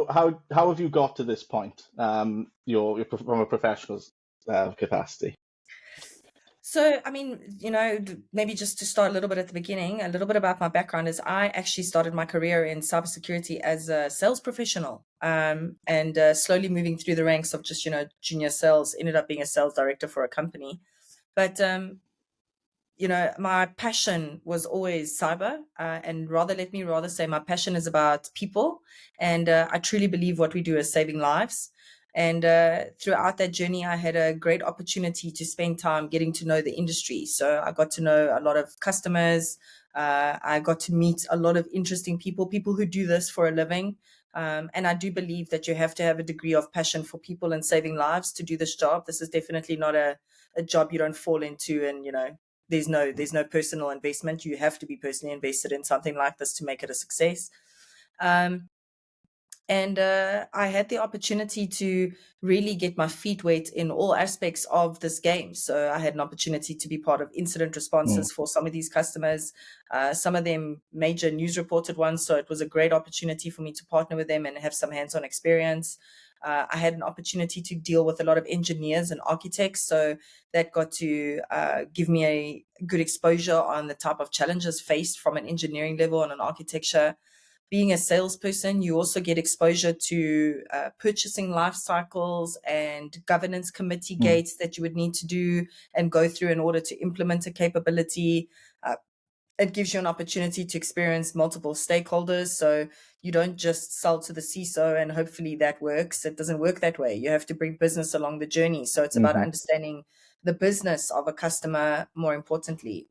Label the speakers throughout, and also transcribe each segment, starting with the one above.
Speaker 1: So how have you got to this point? From a professional capacity.
Speaker 2: So, I mean, maybe just to start a little bit at the beginning, a little bit about my background is I actually started my career in cybersecurity as a sales professional, and slowly moving through the ranks of just, junior sales, ended up being a sales director for a company. But, my passion was always cyber, and let me rather say my passion is about people. And I truly believe what we do is saving lives. And throughout that journey, I had a great opportunity to spend time getting to know the industry. So I got to know a lot of customers. I got to meet a lot of interesting people who do this for a living. And I do believe that you have to have a degree of passion for people and saving lives to do this job. This is definitely not a job you don't fall into and, there's no personal investment. You have to be personally invested in something like this to make it a success. Um, and I had the opportunity to really get my feet wet in all aspects of this game. So I had an opportunity to be part of incident
Speaker 1: Mm.
Speaker 2: responses for some of these customers, some of them major news reported ones. So it was a great opportunity for me to partner with them and have some hands-on experience. I had an opportunity to deal with a lot of engineers and architects. So that got to give me a good exposure on the type of challenges faced from an engineering level and an architecture. Being a salesperson, you also get exposure to purchasing life cycles and governance committee
Speaker 1: Mm.
Speaker 2: gates that you would need to do and go through in order to implement a capability. It gives you an opportunity to experience multiple stakeholders. So you don't just sell to the CISO and hopefully that works. It doesn't work that way. You have to bring business along the journey. So it's about
Speaker 1: Hmm.
Speaker 2: understanding the business of a customer more importantly.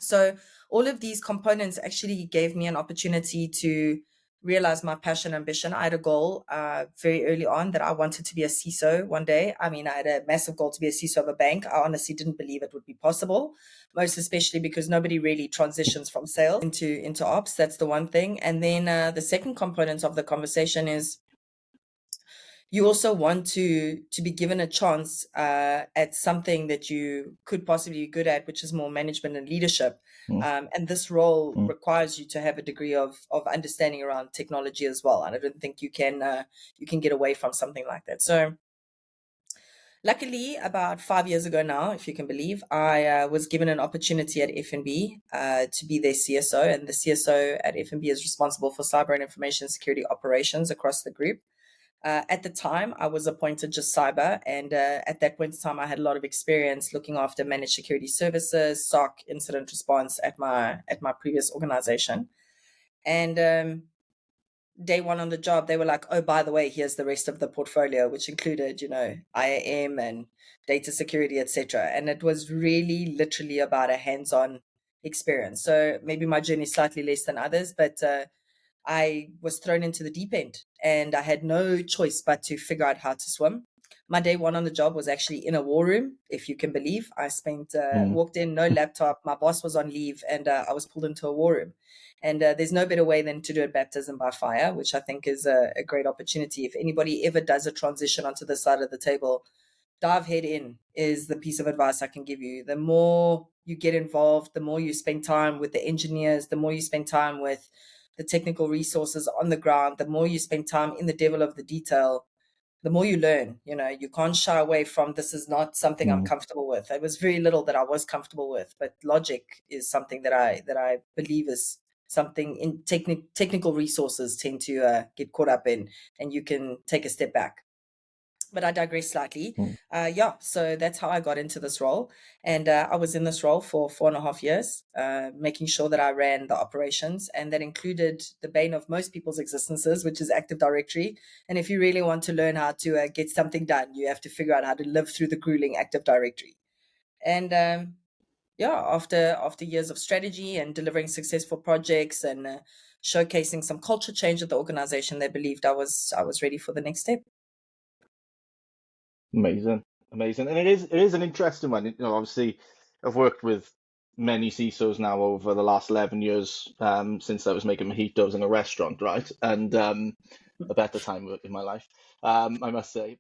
Speaker 2: So all of these components actually gave me an opportunity to realize my passion, ambition. I had a goal very early on that I wanted to be a CISO one day. I mean, I had a massive goal to be a CISO of a bank. I honestly didn't believe it would be possible, most especially because nobody really transitions from sales into ops. That's the one thing. And then the second component of the conversation is you also want to be given a chance at something that you could possibly be good at, which is more management and leadership.
Speaker 1: Mm.
Speaker 2: And this role
Speaker 1: Mm.
Speaker 2: requires you to have a degree of understanding around technology as well. And I don't think you can get away from something like that. So luckily, about 5 years ago now, if you can believe, I was given an opportunity at FNB to be their CSO, and the CSO at FNB is responsible for cyber and information security operations across the group. At the time, I was appointed just cyber, and at that point in time, I had a lot of experience looking after managed security services, SOC, incident response at my previous organization. And day one on the job, they were like, "Oh, by the way, here's the rest of the portfolio," which included, IAM and data security, etc. And it was really, literally about a hands-on experience. So maybe my journey is slightly less than others, but I was thrown into the deep end and I had no choice but to figure out how to swim. My day one on the job was actually in a war room, if you can believe. I
Speaker 1: Mm.
Speaker 2: walked in, no laptop. My boss was on leave and I was pulled into a war room. And there's no better way than to do a baptism by fire, which I think is a great opportunity. If anybody ever does a transition onto the side of the table, dive head in is the piece of advice I can give you. The more you get involved, the more you spend time with the engineers, the more you spend time with the technical resources on the ground, the more you spend time in the devil of the detail, the more you learn. You can't shy away from this is not something I'm
Speaker 1: Mm.
Speaker 2: comfortable with. It was very little that I was comfortable with, but logic is something that I believe is something in technical resources tend to get caught up in, and you can take a step back. But I digress slightly.
Speaker 1: Mm.
Speaker 2: Yeah, so that's how I got into this role. And I was in this role for 4.5 years, making sure that I ran the operations. And that included the bane of most people's existences, which is Active Directory. And if you really want to learn how to get something done, you have to figure out how to live through the grueling Active Directory. And yeah, after years of strategy and delivering successful projects and showcasing some culture change at the organization, they believed I was ready for the next step.
Speaker 1: Amazing, amazing, and it is an interesting one. Obviously, I've worked with many CISOs now over the last 11 years, since I was making mojitos in a restaurant, right? And a better time in my life, I must say.